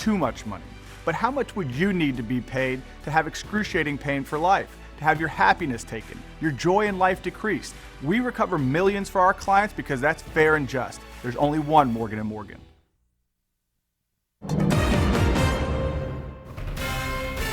too much money. But how much would you need to be paid to have excruciating pain for life, to have your happiness taken, your joy in life decreased? We recover millions for our clients because that's fair and just. There's only one Morgan & Morgan.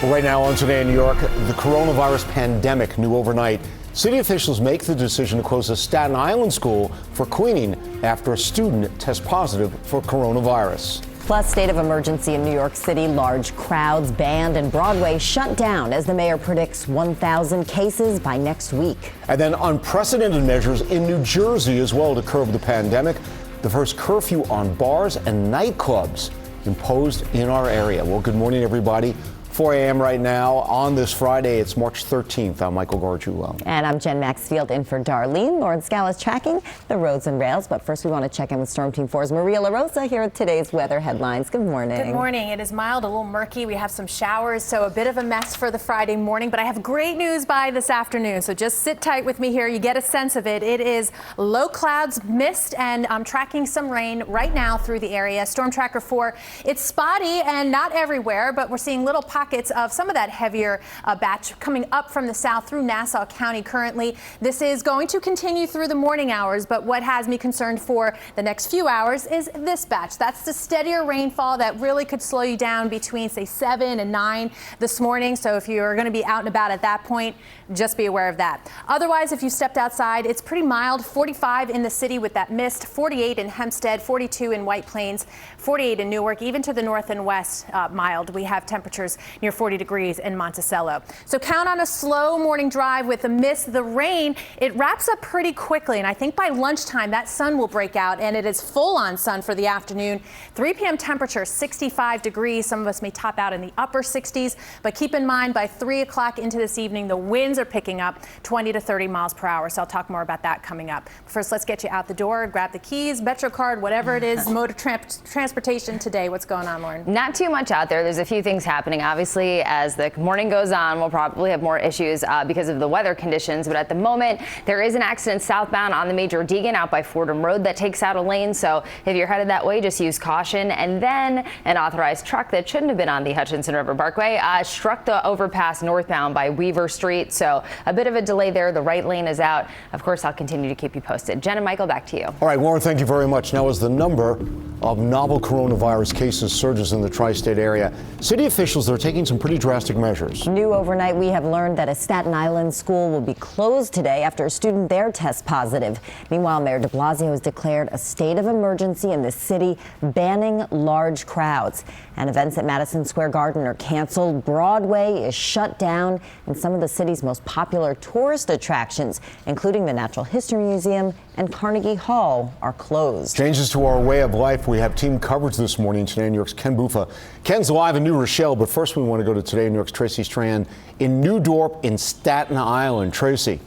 Well, right now on Today in New York, the coronavirus pandemic new overnight. City officials make the decision to close a Staten Island school for cleaning after a student tests positive for coronavirus. Plus, state of emergency in New York City, large crowds banned and Broadway shut down as the mayor predicts 1,000 cases by next week. And then unprecedented measures in New Jersey as well to curb the pandemic. The first curfew on bars and nightclubs imposed in our area. Well, good morning, everybody. 4 a.m. right now on this Friday. It's March 13th. I'm Michael Gargiulo. And I'm Jen Maxfield in for Darlene. Lauren Scala's tracking the roads and rails. But first, we want to check in with Storm Team 4's Maria LaRosa here with today's weather headlines. Good morning. Good morning. It is mild, a little murky. We have some showers, so a bit of a mess for the Friday morning. But I have great news by this afternoon. So just sit tight with me here. You get a sense of it. It is low clouds, mist, and I'm tracking some rain right now through the area. Storm Tracker 4, it's spotty and not everywhere, but we're seeing little pockets of some of that heavier batch coming up from the south through Nassau County currently. This is going to continue through the morning hours, but what has me concerned for the next few hours is this batch. That's the steadier rainfall that really could slow you down between, say, 7 and 9 this morning. So if you're going to be out and about at that point, just be aware of that. Otherwise, if you stepped outside, it's pretty mild. 45 in the city with that mist, 48 in Hempstead, 42 in White Plains, 48 in Newark, even to the north and west, mild. We have temperatures near 40 degrees in Monticello. So count on a slow morning drive with the mist, the rain. It wraps up pretty quickly, and I think by lunchtime that sun will break out, and it is full-on sun for the afternoon. 3 p.m. temperature 65 degrees. Some of us may top out in the upper 60s, but keep in mind by 3 o'clock into this evening the winds are picking up 20 to 30 miles per hour. So I'll talk more about that coming up. First, let's get you out the door, grab the keys, MetroCard, whatever it is, mode of transportation today. What's going on, Lauren? Not too much out there. There's a few things happening. Obviously, as the morning goes on, we'll probably have more issues because of the weather conditions. But at the moment, there is an accident southbound on the Major Deegan out by Fordham Road that takes out a lane. So if you're headed that way, just use caution. And then an authorized truck that shouldn't have been on the Hutchinson River Parkway struck the overpass northbound by Weaver Street. So a bit of a delay there. The right lane is out. Of course, I'll continue to keep you posted. Jen and Michael, back to you. All right, Lauren, thank you very much. Now, as the number of novel coronavirus cases surges in the tri-state area, city officials are taking some pretty drastic measures. New overnight, we have learned that a Staten Island school will be closed today after a student there tests positive. Meanwhile, Mayor de Blasio has declared a state of emergency in the city, banning large crowds. And events at Madison Square Garden are canceled. Broadway is shut down, and some of the city's most popular tourist attractions, including the Natural History Museum and Carnegie Hall, are closed. Changes to our way of life. We have team coverage this morning. Today in New York's Ken Buffa. Ken's live in New Rochelle, but first we want to go to Today in New York's Tracy Strand in New Dorp in Staten Island. Tracy.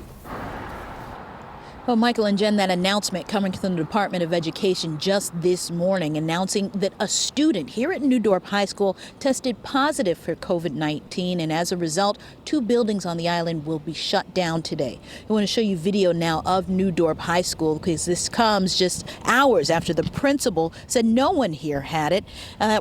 Well, Michael and Jen, that announcement coming from the Department of Education just this morning announcing that a student here at New Dorp High School tested positive for COVID-19, and as a result, 2 buildings on the island will be shut down today. I want to show you video now of New Dorp High School because this comes just hours after the principal said no one here had it.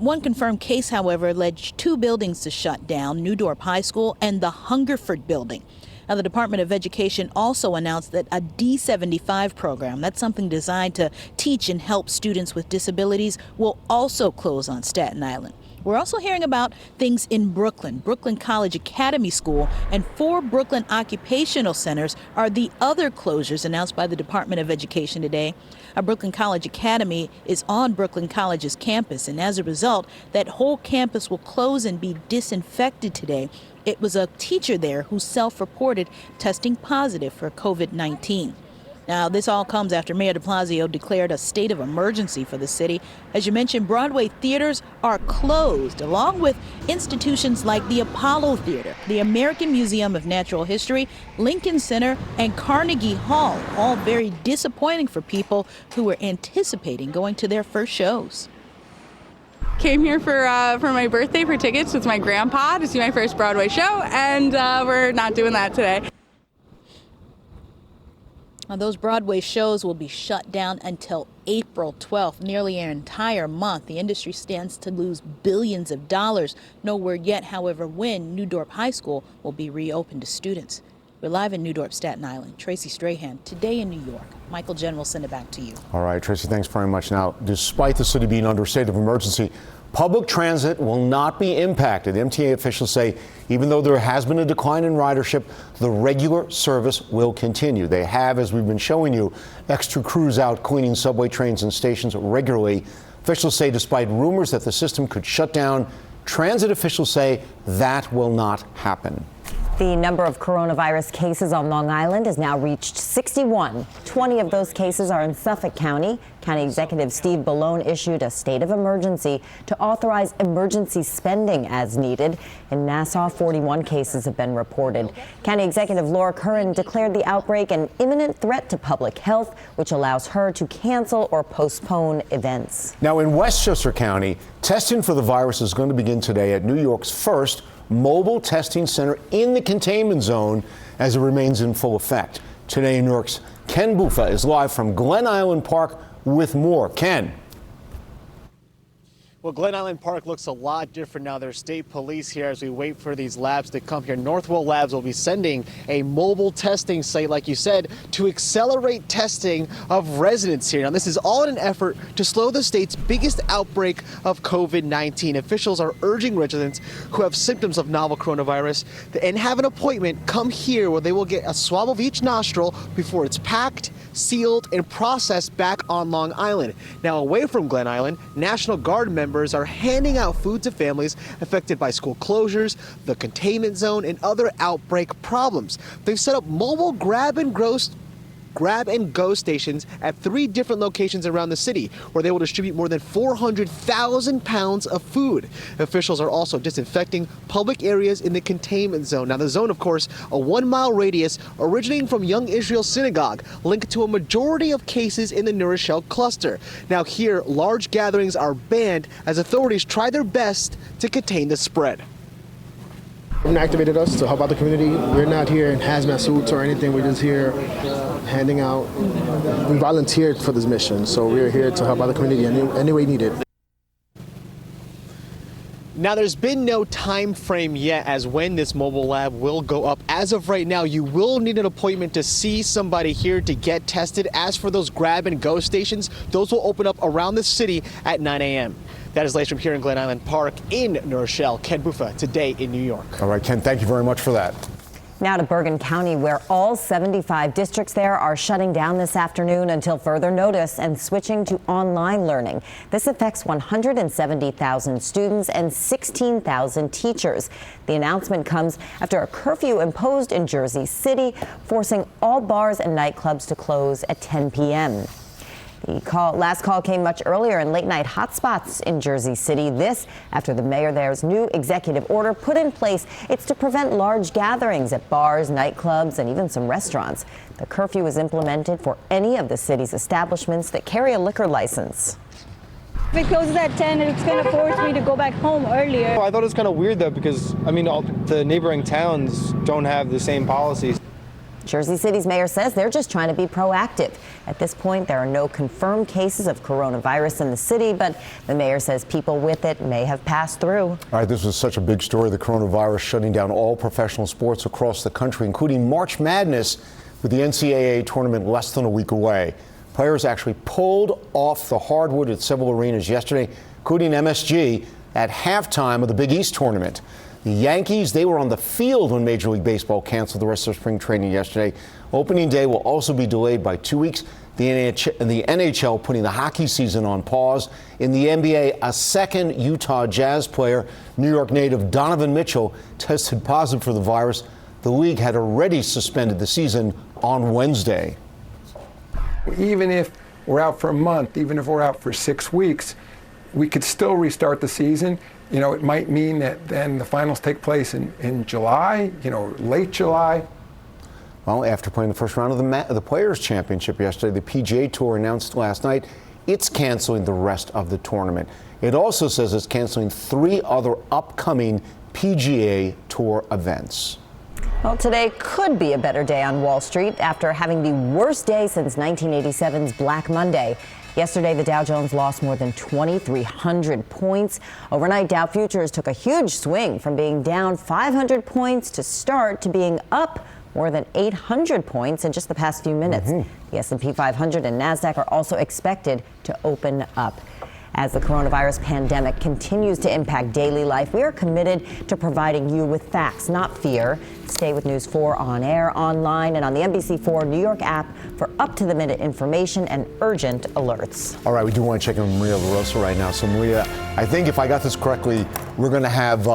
One confirmed case, however, led 2 buildings to shut down, New Dorp High School and the Hungerford building. Now, the Department of Education also announced that a D75 program, that's something designed to teach and help students with disabilities, will also close on Staten Island. We're also hearing about things in Brooklyn. Brooklyn College Academy School and 4 Brooklyn occupational centers are the other closures announced by the Department of Education today. A Brooklyn College Academy is on Brooklyn College's campus, and as a result, that whole campus will close and be disinfected today. It was a teacher there who self-reported testing positive for COVID-19. Now, this all comes after Mayor de Blasio declared a state of emergency for the city. As you mentioned, Broadway theaters are closed, along with institutions like the Apollo Theater, the American Museum of Natural History, Lincoln Center, and Carnegie Hall, all very disappointing for people who were anticipating going to their first shows. Came here for my birthday for tickets with my grandpa to see my first Broadway show, and we're not doing that today. Now, those Broadway shows will be shut down until April 12th, nearly an entire month. The industry stands to lose billions of dollars. No word yet, however, when New Dorp High School will be reopened to students. We're live in New Dorp, Staten Island. Tracy Strahan, today in New York. Michael Jen will send it back to you. All right, Tracy, thanks very much. Now, despite the city being under a state of emergency, public transit will not be impacted. MTA officials say even though there has been a decline in ridership, the regular service will continue. They have, as we've been showing you, extra crews out cleaning subway trains and stations regularly. Officials say despite rumors that the system could shut down, transit officials say that will not happen. The number of coronavirus cases on Long Island has now reached 61. 20 of those cases are in Suffolk County. County Executive Steve Bellone issued a state of emergency to authorize emergency spending as needed. In Nassau, 41 cases have been reported. County Executive Laura Curran declared the outbreak an imminent threat to public health, which allows her to cancel or postpone events. Now, in Westchester County, testing for the virus is going to begin today at New York's first mobile testing center in the containment zone as it remains in full effect. Today in New York's Ken Buffa is live from Glen Island Park with more. Ken. Well, Glen Island Park looks a lot different now. There's state police here as we wait for these labs to come here. Northwell Labs will be sending a mobile testing site, like you said, to accelerate testing of residents here. Now, this is all in an effort to slow the state's biggest outbreak of COVID-19. Officials are urging residents who have symptoms of novel coronavirus and have an appointment come here where they will get a swab of each nostril before it's packed, sealed, and processed back on Long Island. Now, away from Glen Island, National Guard members are handing out food to families affected by school closures, the containment zone, and other outbreak problems. They've set up mobile grab and go stations at 3 different locations around the city where they will distribute more than 400,000 pounds of food. Officials are also disinfecting public areas in the containment zone. Now, the zone, of course, a 1-mile radius originating from Young Israel Synagogue, linked to a majority of cases in the New Rochelle cluster. Now, here, large gatherings are banned as authorities try their best to contain the spread. Activated us to help out the community. We're not here in hazmat suits or anything. We're just here handing out. We volunteered for this mission, so we're here to help out the community any way needed. Now, there's been no time frame yet as when this mobile lab will go up. As of right now, you will need an appointment to see somebody here to get tested. As for those grab and go stations, those will open up around the city at 9 a.m. That is latest from here in Glen Island Park in New Rochelle. Ken Buffa, today in New York. All right, Ken, thank you very much for that. Now to Bergen County, where all 75 districts there are shutting down this afternoon until further notice and switching to online learning. This affects 170,000 students and 16,000 teachers. The announcement comes after a curfew imposed in Jersey City, forcing all bars and nightclubs to close at 10 p.m. The last call came much earlier in late-night hotspots in Jersey City. This after the mayor there's new executive order put in place. It's to prevent large gatherings at bars, nightclubs, and even some restaurants. The curfew is implemented for any of the city's establishments that carry a liquor license. If it closes at 10, it's going to force me to go back home earlier. I thought it was kind of weird, though, because, I mean, all the neighboring towns don't have the same policies. Jersey City's mayor says they're just trying to be proactive. At this point, there are no confirmed cases of coronavirus in the city, but the mayor says people with it may have passed through. All right, this was such a big story, the coronavirus shutting down all professional sports across the country, including March Madness, with the NCAA tournament less than a week away. Players actually pulled off the hardwood at several arenas yesterday, including MSG, at halftime of the Big East tournament. The Yankees, they were on the field when Major League Baseball canceled the rest of spring training yesterday. Opening day will also be delayed by 2 weeks. The NHL putting the hockey season on pause. In the NBA, a second Utah Jazz player, New York native Donovan Mitchell, tested positive for the virus. The league had already suspended the season on Wednesday. Even if we're out for a month, even if we're out for 6 weeks, we could still restart the season. You know, it might mean that then the finals take place in July, late July. Well, after playing the first round of the Players' Championship yesterday, the PGA Tour announced last night it's canceling the rest of the tournament. It also says it's canceling 3 other upcoming PGA Tour events. Well, today could be a better day on Wall Street after having the worst day since 1987's Black Monday. Yesterday, the Dow Jones lost more than 2,300 points. Overnight, Dow futures took a huge swing from being down 500 points to start to being up more than 800 points in just the past few minutes. The S&P 500 and NASDAQ are also expected to open up. As the coronavirus pandemic continues to impact daily life, we are committed to providing you with facts, not fear. Stay with News 4 on air, online, and on the NBC4 New York app for up-to-the-minute information and urgent alerts. All right, we do want to check in with Maria LaRosa right now. So, Maria, I think if I got this correctly, we're going to have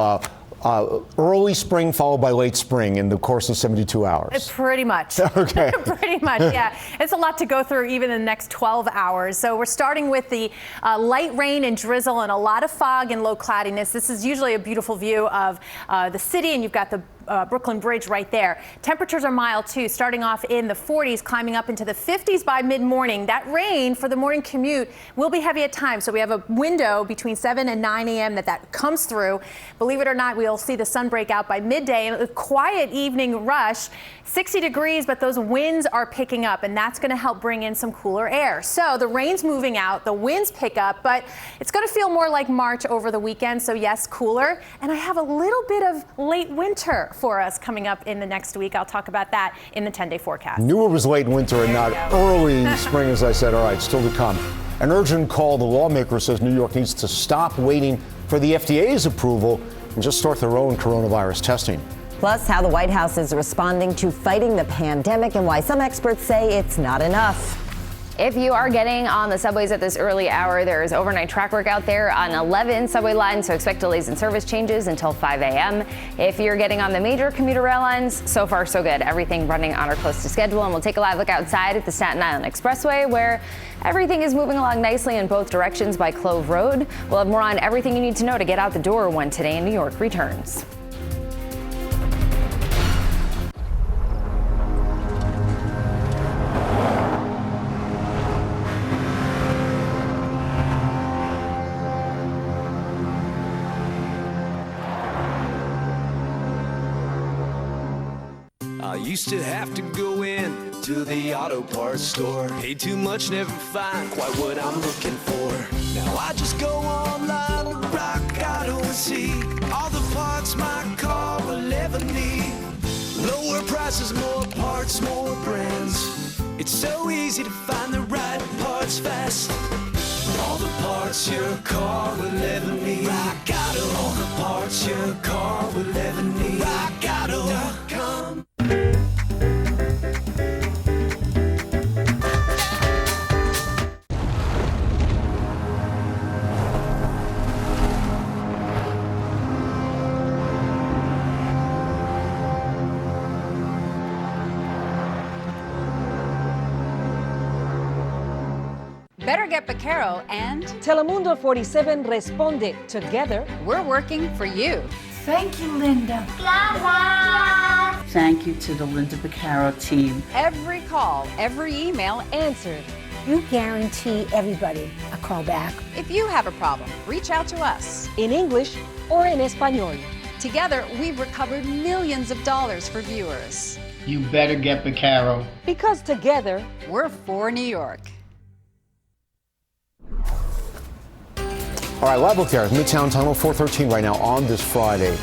early spring followed by late spring in the course of 72 hours. Pretty much. Okay. Pretty much, yeah. It's a lot to go through even in the next 12 hours. So we're starting with the light rain and drizzle and a lot of fog and low cloudiness. This is usually a beautiful view of the city, and you've got the Brooklyn Bridge right there. Temperatures are mild too, starting off in the 40s, climbing up into the 50s by mid-morning. That rain for the morning commute will be heavy at times. So we have a window between 7 and 9 a.m. that comes through. Believe it or not, we'll see the sun break out by midday and a quiet evening rush. 60 degrees, but those winds are picking up, and that's going to help bring in some cooler air. So the rain's moving out, the winds pick up, but it's going to feel more like March over the weekend. So yes, cooler. And I have a little bit of late winter for us coming up in the next week. I'll talk about that in the 10-day forecast. Knew it was late winter and not early spring, as I said. All right, still to come. An urgent call. The lawmaker says New York needs to stop waiting for the FDA's approval and just start their own coronavirus testing. Plus, how the White House is responding to fighting the pandemic and why some experts say it's not enough. If you are getting on the subways at this early hour, there is overnight track work out there on 11 subway lines, so expect delays in service changes until 5 a.m. If you're getting on the major commuter rail lines, so far so good. Everything running on or close to schedule, and we'll take a live look outside at the Staten Island Expressway, where everything is moving along nicely in both directions by Clove Road. We'll have more on everything you need to know to get out the door when Today in New York returns. I used to have to go in to the auto parts store. Pay too much, never find quite what I'm looking for. Now I just go online to Rock Auto and see all the parts my car will ever need. Lower prices, more parts, more brands. It's so easy to find the right parts fast. All the parts your car will ever need. Rock Auto. All the parts your car will ever need. RockAuto.com. Better Get Vaquero and Telemundo 47 Responde. Together, we're working for you. Thank you, Linda. Thank you to the Linda Vaquero team. Every call, every email answered. You guarantee everybody a call back. If you have a problem, reach out to us. In English or in Espanol. Together, we've recovered millions of dollars for viewers. You better get Vaquero. Because together, we're for New York. All right, live look there, Midtown Tunnel 413 right now on this Friday.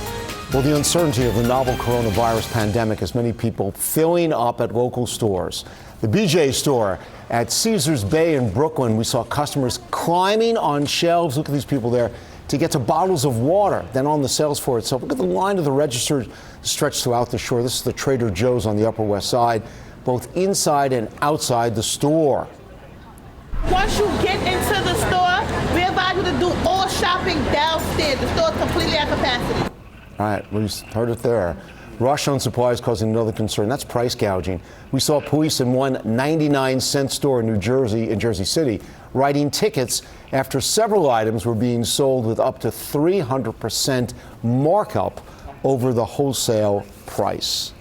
Well, the uncertainty of the novel coronavirus pandemic has many people filling up at local stores. The BJ store at Caesars Bay in Brooklyn, we saw customers climbing on shelves. Look at these people there to get to bottles of water, then on the sales floor itself. Look at the line of the registers stretched throughout the shore. This is the Trader Joe's on the Upper West Side, both inside and outside the store. Once you get into the store, we advise you to do all shopping downstairs. The store is completely at capacity. All right, we heard it there. Rush on supplies causing another concern. That's price gouging. We saw police in one 99-cent store in Jersey City, writing tickets after several items were being sold with up to 300% markup over the wholesale price.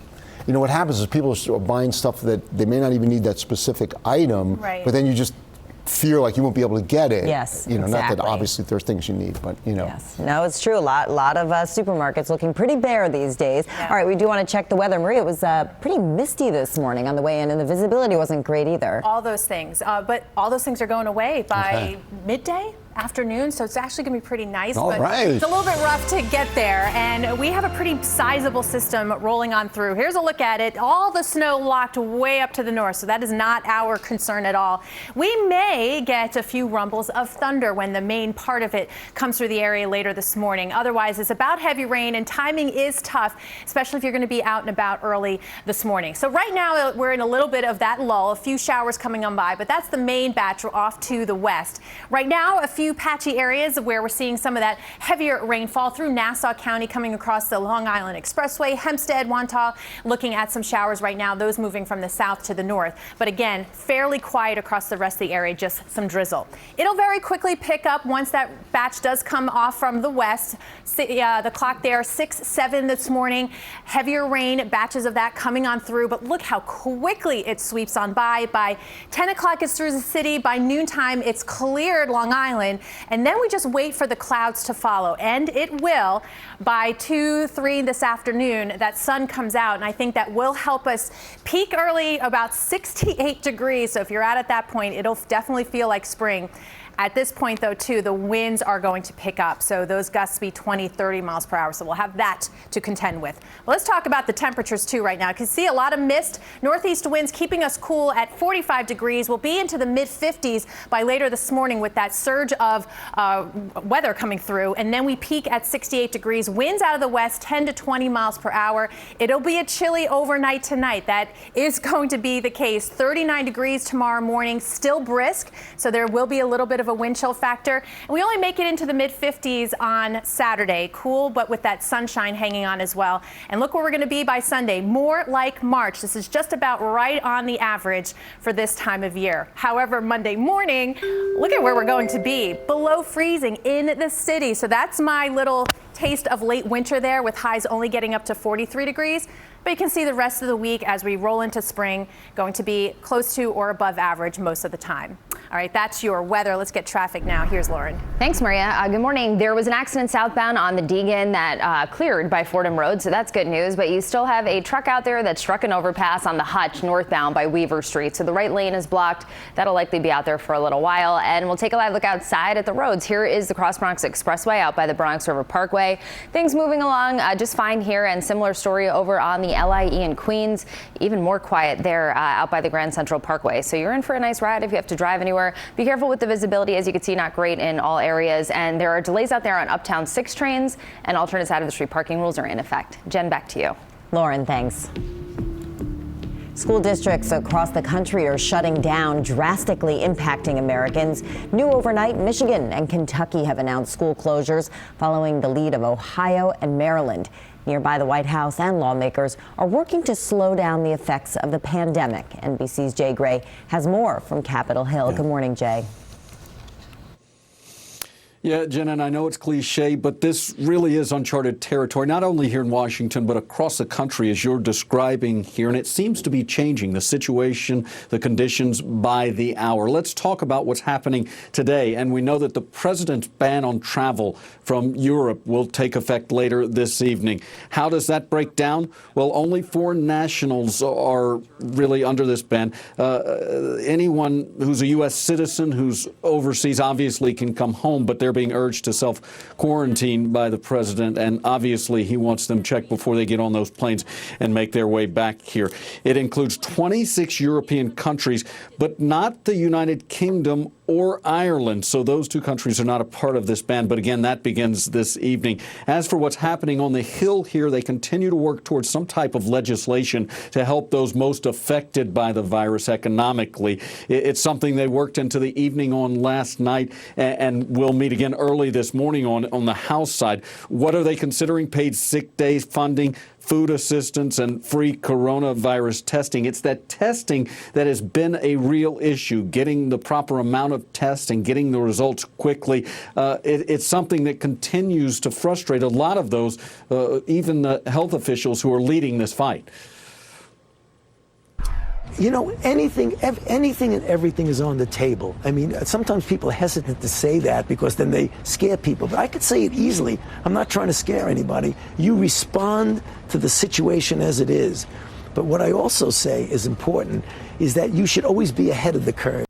You know, what happens is people are buying stuff that they may not even need that specific item, right. But then you just fear like you won't be able to get it. Yes, Not that exactly. obviously there's things you need, but Yes. No, it's true. A lot of supermarkets looking pretty bare these days. All right, we do want to check the weather. Maria, it was pretty misty this morning on the way in, and the visibility wasn't great either. All those things, but all those things are going away by midday. Afternoon, so it's actually going to be pretty nice. All right. It's a little bit rough to get there, and we have a pretty sizable system rolling on through. Here's a look at it. All the snow locked way up to the north, so that is not our concern at all. We may get a few rumbles of thunder when the main part of it comes through the area later this morning. Otherwise, it's about heavy rain, and timing is tough, especially if you're going to be out and about early this morning. So right now, we're in a little bit of that lull, a few showers coming on by, but that's the main batch off to the west. Right now, a few patchy areas where we're seeing some of that heavier rainfall through Nassau County coming across the Long Island Expressway, Hempstead, Wantagh, looking at some showers right now, those moving from the south to the north. But again, fairly quiet across the rest of the area, just some drizzle. It'll very quickly pick up once that batch does come off from the west. The clock there, 6-7 this morning. Heavier rain, batches of that coming on through, but look how quickly it sweeps on by. By 10 o'clock, it's through the city. By noontime, it's cleared Long Island. And then we just wait for the clouds to follow, and it will. By 2-3 this afternoon, that sun comes out, and I think that will help us peak early, about 68 degrees. So if you're out at that point, it'll definitely feel like spring. At this point, though, too, the winds are going to pick up. So those gusts be 20-30 miles per hour. So we'll have that to contend with. Well, let's talk about the temperatures, too, right now. You can see a lot of mist. Northeast winds keeping us cool at 45 degrees. We'll be into the mid-50s by later this morning with that surge of weather coming through. And then we peak at 68 degrees. Winds out of the west, 10 to 20 miles per hour. It'll be a chilly overnight tonight. That is going to be the case. 39 degrees tomorrow morning, still brisk. So there will be a little bit of a wind chill factor. And we only make it into the mid-50s on Saturday. Cool, but with that sunshine hanging on as well. And look where we're going to be by Sunday. More like March. This is just about right on the average for this time of year. However, Monday morning, look at where we're going to be. Below freezing in the city. So that's my little taste of late winter there, with highs only getting up to 43 degrees. But you can see the rest of the week as we roll into spring going to be close to or above average most of the time. All right, that's your weather. Let's get traffic now. Here's Lauren. Thanks, Maria. Good morning. There was an accident southbound on the Deegan that cleared by Fordham Road, so that's good news. But you still have a truck out there that struck an overpass on the Hutch northbound by Weaver Street. So the right lane is blocked. That'll likely be out there for a little while. And we'll take a live look outside at the roads. Here is the Cross Bronx Expressway out by the Bronx River Parkway. Things moving along just fine here, and similar story over on the LIE in Queens. Even more quiet there out by the Grand Central Parkway. So you're in for a nice ride if you have to drive anywhere. Be careful with the visibility. As you can see, not great in all areas. And there are delays out there on Uptown 6 trains, and alternate side of the street parking rules are in effect. Jen, back to you. Lauren, thanks. School districts across the country are shutting down, drastically impacting Americans. New overnight, Michigan and Kentucky have announced school closures following the lead of Ohio and Maryland. Nearby, the White House and lawmakers are working to slow down the effects of the pandemic. NBC's Jay Gray has more from Capitol Hill. Good morning, Jay. Yeah, Jen, and I know it's cliche, but this really is uncharted territory, not only here in Washington, but across the country, as you're describing here. And it seems to be changing, the situation, the conditions by the hour. Let's talk about what's happening today. And we know that the president's ban on travel from Europe will take effect later this evening. How does that break down? Well, only foreign nationals are really under this ban. Anyone who's a U.S. citizen who's overseas obviously can come home, but they're being urged to self-quarantine by the president, and obviously he wants them checked before they get on those planes and make their way back here. It includes 26 European countries, but not the United Kingdom or Ireland. So those two countries are not a part of this ban. But again, that begins this evening. As for what's happening on the Hill here, they continue to work towards some type of legislation to help those most affected by the virus economically. It's something they worked into the evening on last night, and will meet again early this morning on the House side. What are they considering? Paid sick days funding, food assistance, and free coronavirus testing. It's that testing that has been a real issue, getting the proper amount of tests and getting the results quickly. It's something that continues to frustrate a lot of those, even the health officials who are leading this fight. You know, anything and everything is on the table. I mean, sometimes people are hesitant to say that because then they scare people. But I could say it easily. I'm not trying to scare anybody. You respond to the situation as it is. But what I also say is important is that you should always be ahead of the curve.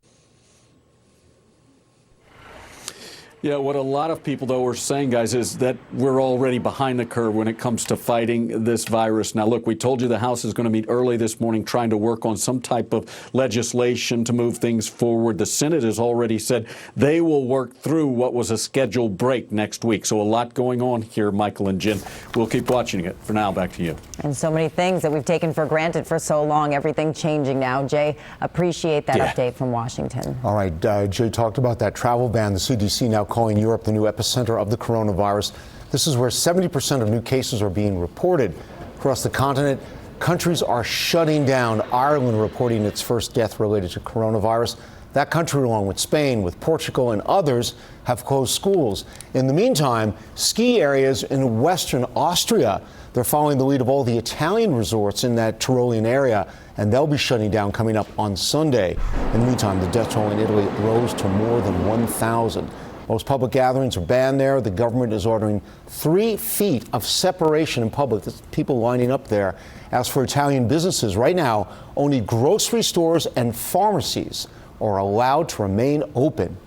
Yeah, what a lot of people, though, are saying, guys, is that we're already behind the curve when it comes to fighting this virus. Now, look, we told you the House is going to meet early this morning trying to work on some type of legislation to move things forward. The Senate has already said they will work through what was a scheduled break next week. So a lot going on here, Michael and Jen. We'll keep watching it. For now, back to you. And so many things that we've taken for granted for so long, everything changing now. Jay, appreciate that update from Washington. All right, Jay talked about that travel ban. The CDC now calling Europe the new epicenter of the coronavirus. This is where 70% of new cases are being reported across the continent. Countries are shutting down. Ireland reporting its first death related to coronavirus. That country, along with Spain, with Portugal and others, have closed schools. In the meantime, ski areas in western Austria, they're following the lead of all the Italian resorts in that Tyrolean area, and they'll be shutting down coming up on Sunday. In the meantime, the death toll in Italy rose to more than 1,000. Most public gatherings are banned there. The government is ordering 3 feet of separation in public. There's people lining up there. As for Italian businesses, right now, only grocery stores and pharmacies are allowed to remain open.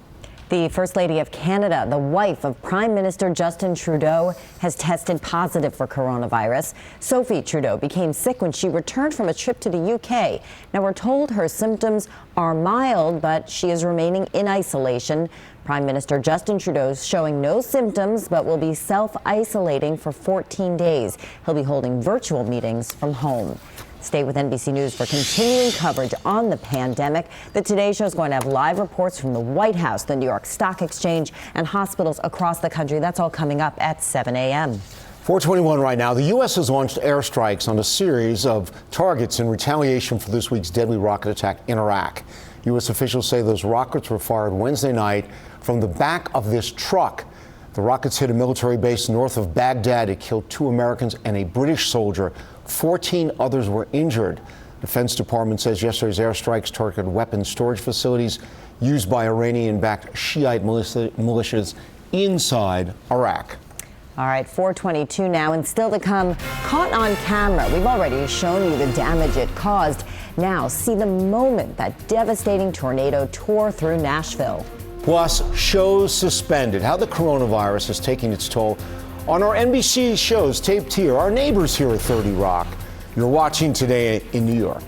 The First Lady of Canada, the wife of Prime Minister Justin Trudeau, has tested positive for coronavirus. Sophie Trudeau became sick when she returned from a trip to the UK. Now, we're told her symptoms are mild, but she is remaining in isolation. Prime Minister Justin Trudeau is showing no symptoms, but will be self-isolating for 14 days. He'll be holding virtual meetings from home. Stay with NBC News for continuing coverage on the pandemic. The Today Show is going to have live reports from the White House, the New York Stock Exchange, and hospitals across the country. That's all coming up at 7 a.m. 4:21 right now. The U.S. has launched airstrikes on a series of targets in retaliation for this week's deadly rocket attack in Iraq. U.S. officials say those rockets were fired Wednesday night from the back of this truck. The rockets hit a military base north of Baghdad. It killed 2 Americans and a British soldier. 14 others were injured. The Defense Department says yesterday's airstrikes targeted weapons storage facilities used by Iranian-backed Shiite militias inside Iraq. All right, 4:22 now, and still to come, caught on camera. We've already shown you the damage it caused. Now, see the moment that devastating tornado tore through Nashville. Plus, shows suspended. How the coronavirus is taking its toll on our NBC shows taped here. Our neighbors here at 30 Rock. You're watching Today in New York.